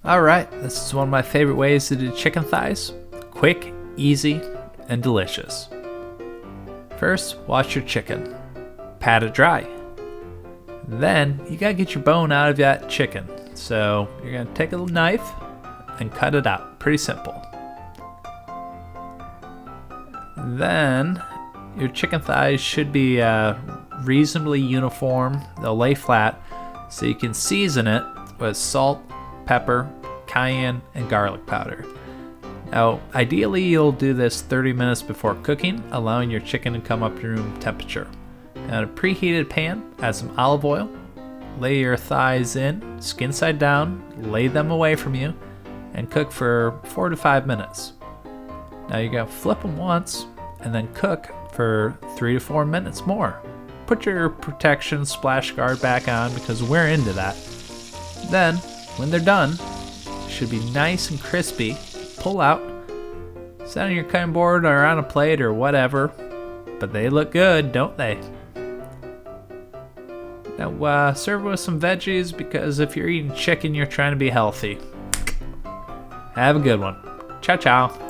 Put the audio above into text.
Alright, this is one of my favorite ways to do chicken thighs. Quick, easy, and delicious. First, wash your chicken. Pat it dry. Then, you gotta get your bone out of that chicken. So, you're gonna take a knife and cut it out. Pretty simple. Then, your chicken thighs should be reasonably uniform. They'll lay flat, so you can season it with salt, pepper, cayenne, and garlic powder. Now, ideally you'll do this 30 minutes before cooking, allowing your chicken to come up to room temperature. Now, in a preheated pan, add some olive oil, lay your thighs in, skin side down, lay them away from you, and cook for 4 to 5 minutes. Now you're gonna flip them once, and then cook for 3 to 4 minutes more. Put your protection splash guard back on because we're into that. Then, when they're done, should be nice and crispy. Pull out, set on your cutting board or on a plate or whatever, but they look good, don't they? Now serve with some veggies because if you're eating chicken, you're trying to be healthy. Have a good one. Ciao, ciao.